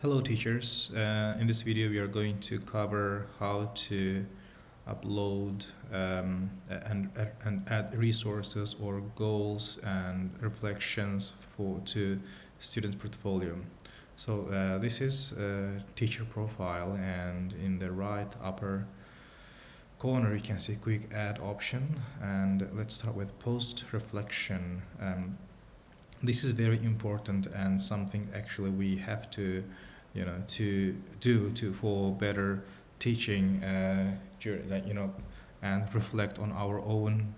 Hello teachers, in this video we are going to cover how to upload and add resources or goals and reflections to students portfolio. So this is teacher profile, and in the right upper corner you can see quick add option, and let's start with post reflection. This is very important and something actually we have to to do to for better teaching, and reflect on our own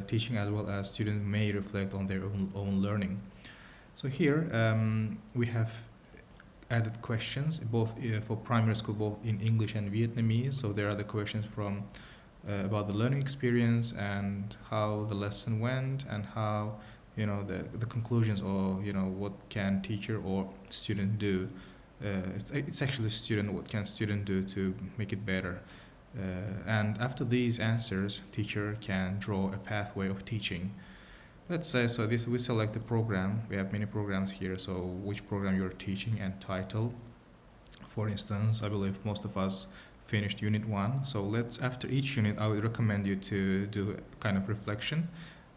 teaching, as well as students may reflect on their own learning. So here we have added questions both for primary school, both in English and Vietnamese. So there are the questions from about the learning experience and how the lesson went, and how the conclusions, or what can teacher or student do. It's actually student, what can student do to make it better. And after these answers, teacher can draw a pathway of teaching. Let's say, so this we select the program. We have many programs here, so which program you're teaching and title. For instance, I believe most of us finished unit 1. So let's, after each unit, I would recommend you to do a kind of reflection.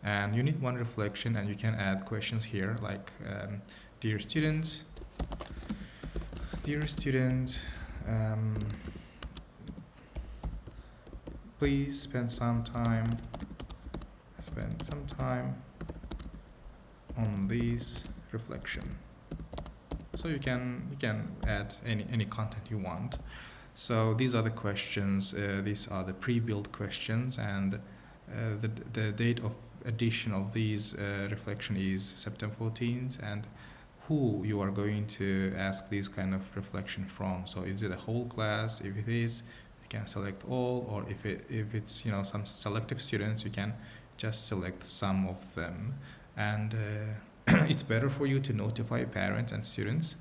And unit 1 reflection, and you can add questions here like, dear students, please spend some time on this reflection. So you can add any content you want. So these are the questions. These are the pre-built questions, and the date of edition of these reflection is September 14th, and who you are going to ask this kind of reflection from. So is it a whole class? If it is, you can select all, or if it's some selective students, you can just select some of them. And it's better for you to notify parents and students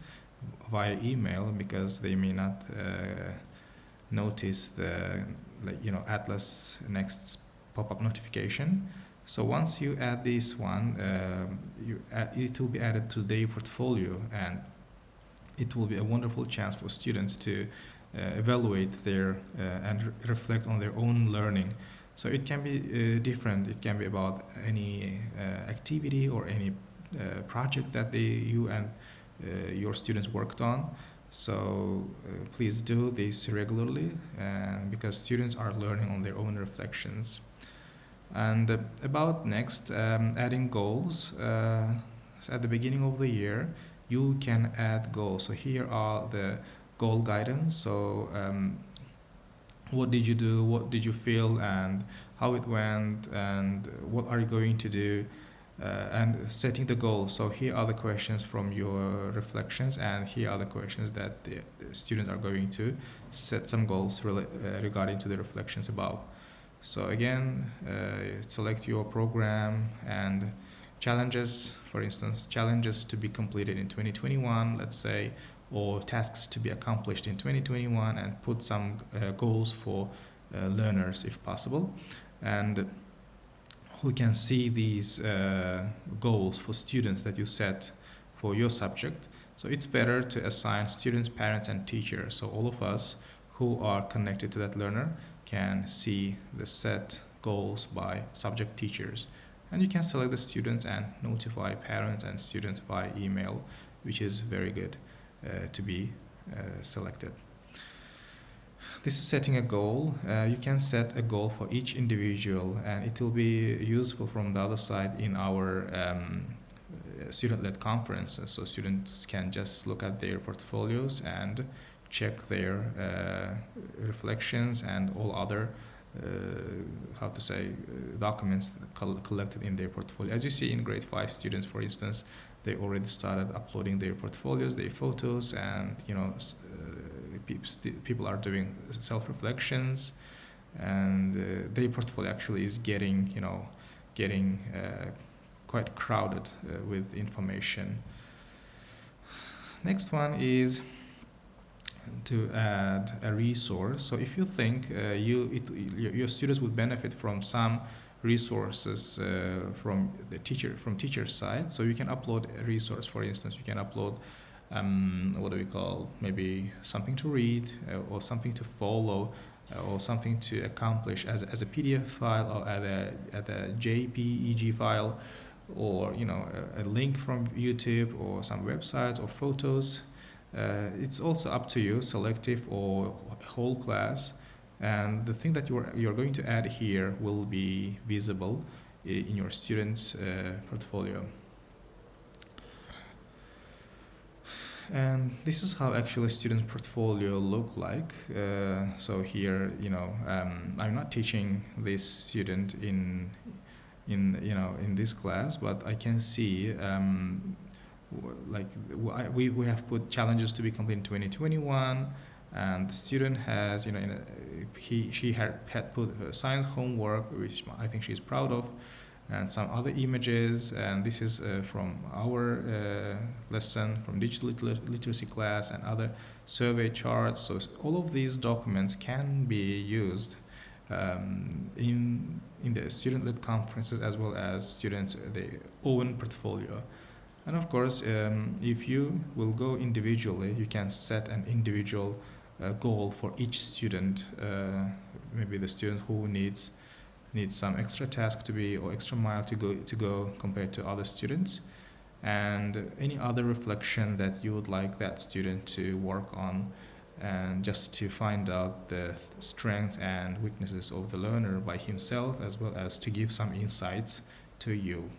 via email, because they may not notice the Atlas Next pop-up notification. So once you add this one, it will be added to their portfolio, and it will be a wonderful chance for students to evaluate their and reflect on their own learning. So it can be different. It can be about any activity or any project that you and your students worked on. So please do this regularly, because students are learning on their own reflections. And about next, adding goals. So at the beginning of the year, you can add goals. So here are the goal guidance. So what did you do, what did you feel, and how it went, and what are you going to do, and setting the goals. So here are the questions from your reflections, and here are the questions that the students are going to set some goals regarding to the reflections above. So again, select your program and challenges, for instance, challenges to be completed in 2021, let's say, or tasks to be accomplished in 2021, and put some goals for learners if possible. And we can see these goals for students that you set for your subject. So it's better to assign students, parents, and teachers. So all of us who are connected to that learner can see the set goals by subject teachers. And you can select the students and notify parents and students by email, which is very good to be selected. This is setting a goal. You can set a goal for each individual, and it will be useful from the other side in our student-led conferences. So students can just look at their portfolios and check their reflections and all other documents collected in their portfolio. As you see in grade 5 students, for instance, they already started uploading their portfolios, their photos, and people are doing self-reflections, and their portfolio actually is getting quite crowded with information. Next one is to add a resource. So if you think your students would benefit from some resources from teacher's side, so you can upload a resource. For instance, you can upload what do we call, maybe something to read, or something to follow, or something to accomplish as a PDF file, or at a JPEG file, or a link from YouTube or some websites or photos. It's also up to you, selective or whole class. And the thing that you're going to add here will be visible in your student's portfolio. And this is how actually student portfolio look like. So here, I'm not teaching this student in this class, but I can see we have put challenges to be completed in 2021, and the student has she had put science homework, which I think she's proud of, and some other images, and this is from our lesson from digital literacy class, and other survey charts. So all of these documents can be used in the student-led conferences, as well as students' their own portfolio. And of course, if you will go individually, you can set an individual goal for each student. Maybe the student who needs some extra task to be, or extra mile to go compared to other students, and any other reflection that you would like that student to work on, and just to find out the strengths and weaknesses of the learner by himself, as well as to give some insights to you.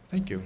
Thank you.